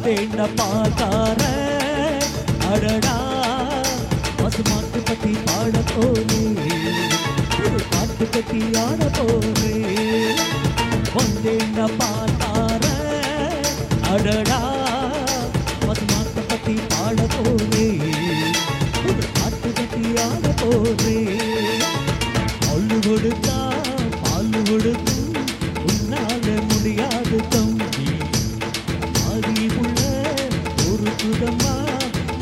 வந்தேன்ன பாக்கார அடடா பசுமாட்டு பத்தி பாட போனே பாட்டு பத்தி ஆட போனே வந்தேன்ன பாக்கார அடடா பசுமாட்டு பத்தி பாட போனே பாட்டு பத்தி ஆட போனே அள்ளு கொடுத்தா பால் கொடுத்தும் உன்னால முடியாது தம்பி ஆதி உள்ள ஒரு சுதமா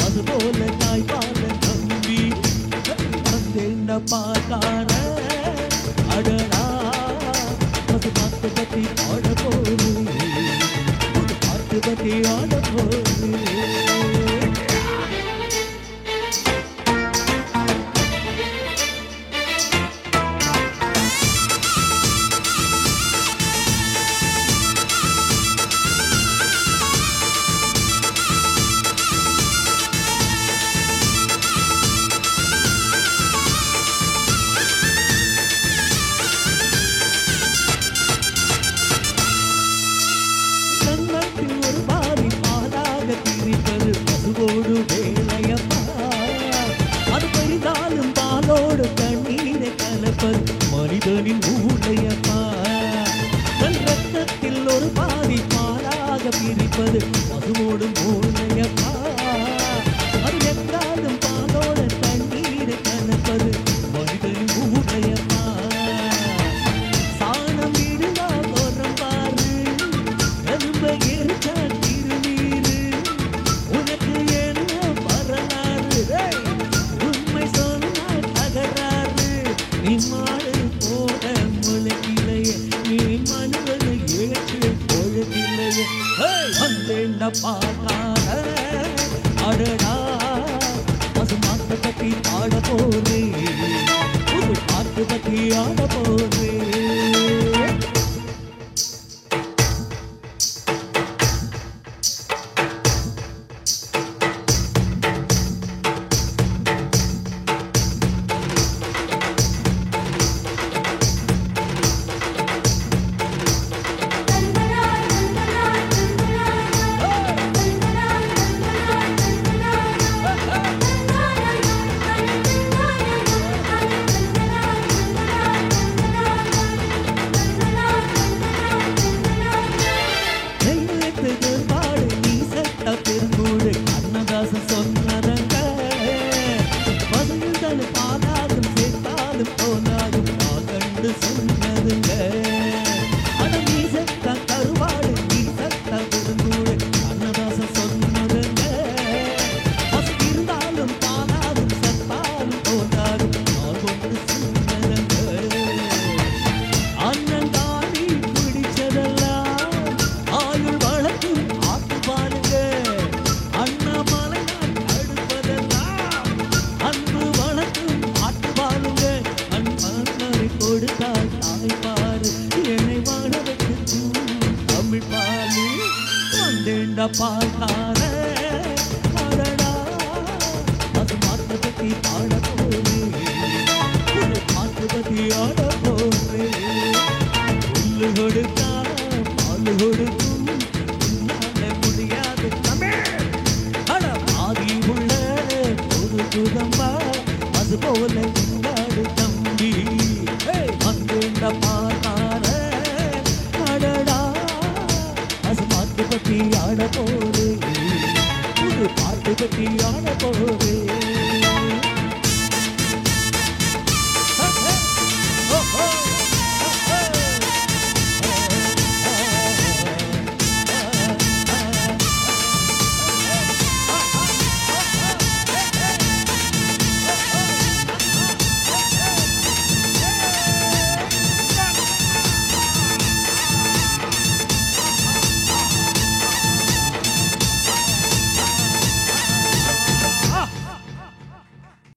அதுபோல தாய்ப்பால தம்பி வந்தேன்ன பாக்கார அடடா பசுமாட்டு பத்தி ஆட போனே பாட்டு பத்தி ஆட போனே பசுவோடு வேலையப்பா அது பெரிதாலும் பாலோடு தண்ணீரை கலப்பது மனிதனின் ஊழையப்பா தன் ரத்தத்தில் ஒரு பாதி பாலாக பிரிப்பது பசுவோடு மூளையப்பா அது என்றாலும் பாலோடு தண்ணீரை கலப்பது மனிதனின் ஊழையப்பா சாணம் இடுதா தோறம் பாரு எலும்ப எரிச்சா பாக்கார அடடா பசுமாட்டு பத்தி ஆட போறே புது பாட்டு பத்தி ஆட போறே சொன்னதங்க பதில் தன் பாதாதும் சேர்த்தாலும் போனாலும் நான் கண்டு சொன்னதுங்க அட நீ சத்த கருவாடு நீ சத்த பெருங்கூடு கண்ணதாசன் சொன்னதுங்க பசு இருந்தாலும் பாதாதும் சத்தாலும் போனாலும் நான் கொண்டு சொன்னதுங்க அண்ணன் தானி பிடிச்சதெல்லாம் ஆயுள் வழக்கும் ஆட்டு பாருங்க அண்ணாமலை கொடுத்தால் தாய் பாரு என்னை வாழ வைத்து தமிழ் பாரு வந்தேண்ட பாக்கார அடடா பசுமாட்டு பத்தி ஆட போறே பாட்டு பத்தி ஆட போறே புல்லு கொடுத்தா பால் கொடுக்கும் உன்னால முடியாது அட ஆதி உள்ள ஒரு சுதம்பா அது போல உண்டாடு தம்பி வந்தேண்ட பாக்கார அடடா பசுமாட்டு பத்தி ஆட போறே புது பாட்டு பத்தி ஆட போறே